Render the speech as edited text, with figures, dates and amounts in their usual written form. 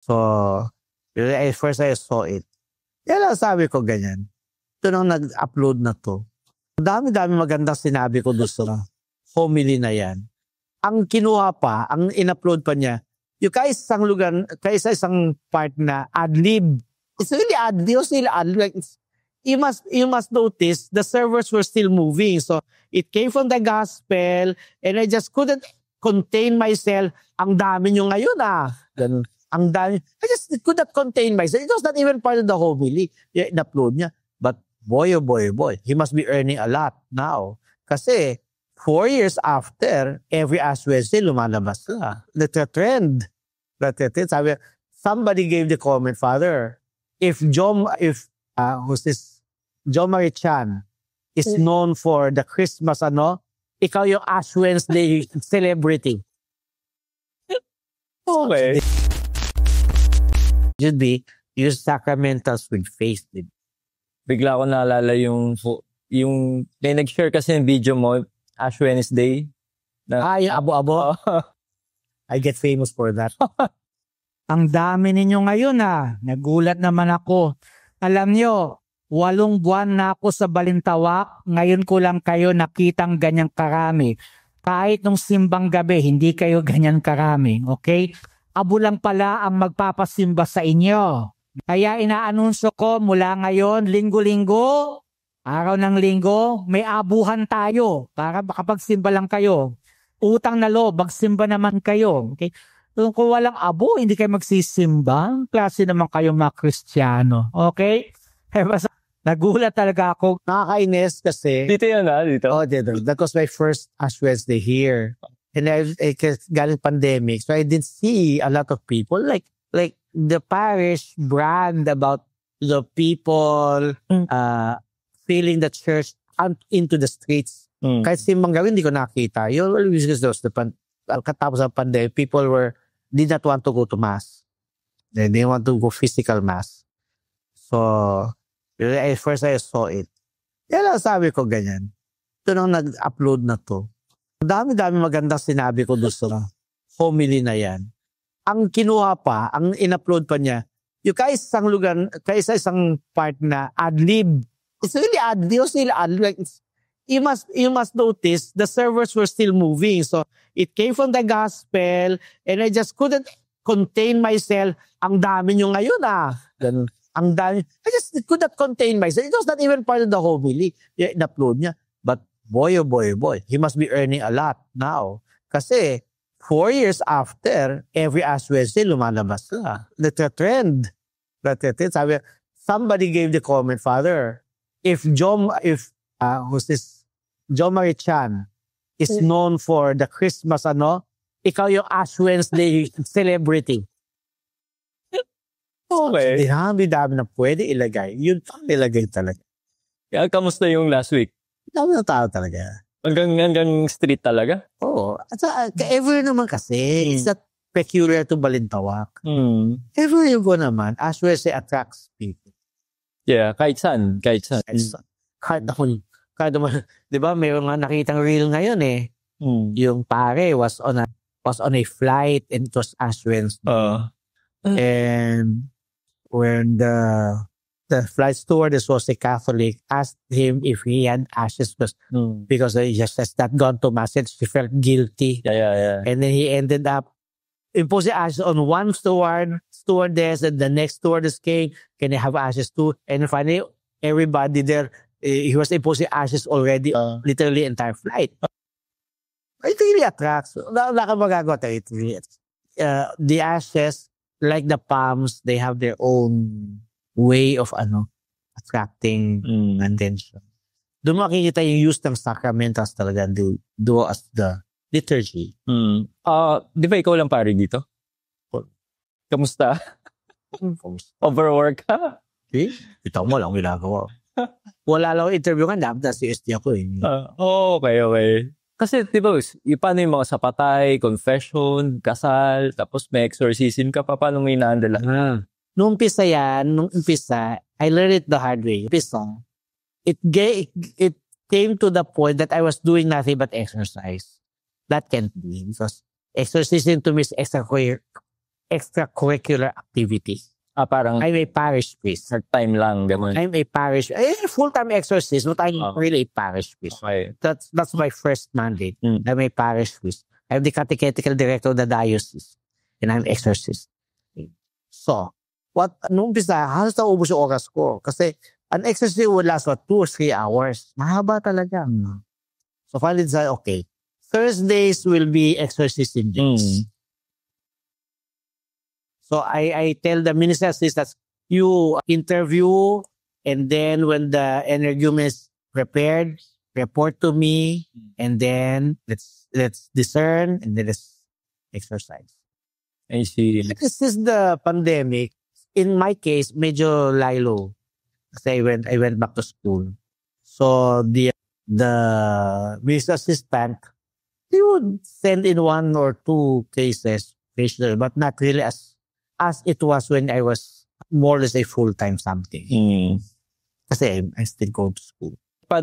So, first I saw it. Kaya lang sabi ko ganyan. Ito nang nag-upload na to. Dami-dami magandang sinabi ko doon sa homily na yan. Ang kinuha pa, ang in-upload pa niya, yung kaisang lugar, kaisa-isang part na ad-lib. It's really ad-lib. It's really ad-lib. Like, you must notice the servers were still moving. So, it came from the gospel and I just couldn't contain myself. Ang dami nyo ngayon Ganun. Ang dami. I just could not contain myself. It was not even part of the homily. In-upload niya. But boy, oh boy, oh boy, he must be earning a lot now. Kasi 4 years after, every Ash Wednesday lumalabas na. That's a trend. Sabi, somebody gave the comment, Father, if John Marie Chan is known for the Christmas, ikaw yung Ash Wednesday celebrity. Okay. Should be use sacramentals with faith. Bigla ko naalala yung may nag-share kasi ng video mo, Ash Wednesday. Yung abo-abo. I get famous for that. Ang dami ninyo ngayon Nagulat naman ako. Alam nyo, 8 buwan na ako sa Balintawak. Ngayon ko lang kayo nakitang ganyang karami. Kahit nung simbang gabi, hindi kayo ganyan karami. Okay? Abo lang pala ang magpapasimba sa inyo. Kaya inaanunsyo ko mula ngayon, linggo-linggo, araw ng linggo, may abuhan tayo para makapagsimba lang kayo. Utang na loob, magsimba naman kayo. Okay? So, kung walang abo, hindi kayo magsisimba. Klase naman kayo mga Kristiyano. Okay? Nagulat talaga ako. Nakakainis kasi. Dito yun dito? Oh, dito. That was my first Ash Wednesday here. And galing pandemic, so I didn't see a lot of people. Like the parish brand about the people filling the church out into the streets. Kahit simbang gawin, hindi ko nakita. You always because katapos ng pandemic, people did not want to go to mass. They didn't want to go physical mass. So, first I saw it. Kaya lang sabi ko ganyan. Ito nang nag-upload na to. Dami-dami magandang sinabi ko doon sa homily na yan. Ang kinuha pa, ang in-upload pa niya, yung kaisa-isang part na ad-lib. It's really ad-lib. It's really ad-lib. Like, you must notice the servers were still moving. So, it came from the gospel and I just couldn't contain myself. Ang dami nyo ngayon Ganun. Ang dami. I just could not contain myself. It was not even part of the homily. In-upload niya. But boy, oh boy, oh boy, he must be earning a lot now. Kasi 4 years after, every Ash Wednesday lumalabas na. That's a trend. Sabi, somebody gave the comment, Father, if John Marie Chan is known for the Christmas, ikaw yung Ash Wednesday celebrity. Okay. Dami na pwede ilagay. Yun pang ilagay talaga. Kaya kamusta yung last week? Dami na tao talaga. Hanggang street talaga? Oo. At everywhere naman kasi. It's not peculiar to Balintawak. Everywhere you go naman, Ash Wednesday attracts people. Yeah, kahit saan. Kahit naman, di ba, may mga nakitang reel ngayon Yung pare was on a flight and it was Ash Wednesday. And when the flight stewardess was a Catholic, asked him if he had ashes because he just has not gone to mass and she felt guilty. Yeah. And then he ended up imposing ashes on one stewardess, and the next stewardess came, can I have ashes too? And finally, everybody there, he was imposing ashes already, literally entire flight. It really attracts. Wala kang magagawa. The ashes, like the palms, they have their own way of attracting attention. Doon makikita yung use ng sacramentals talaga do as the liturgy. Di ba ikaw lang pare dito? Kamusta? Overwork ka? Ito mo lang ginagawa. Wala lang interview ka, dapat na CST ako Okay. Kasi di ba, paano yung mga sapatay, confession, kasal, tapos may exorcism ka pa, paano mo inaandala? Nung umpisa, I learned it the hard way. It came to the point that I was doing nothing but exercise. That can't be, because exercising to me is extracurricular activities. Parang I'm a parish priest. part-time lang, gano'n. I'm a full-time exorcist, but I'm really a parish priest. Okay. That's my first mandate. Mm. I'm a parish priest. I'm the catechetical director of the diocese. And I'm exorcist. So, nung umpisa, halos naubos yung oras ko. Kasi, an exorcist would last 2 or 3 hours. Mahaba talaga. So, finally decided, okay, Thursdays will be exorcism days. So, I tell the ministers that you interview, and then when the energumen is prepared, report to me, and then let's discern, and then let's exercise. I see. This is the pandemic. In my case, medyo lilo. Kasi I went back to school. So the minister assistant, he would send in 1 or 2 cases, but not really as it was when I was more or less a full-time something. Kasi I still go to school.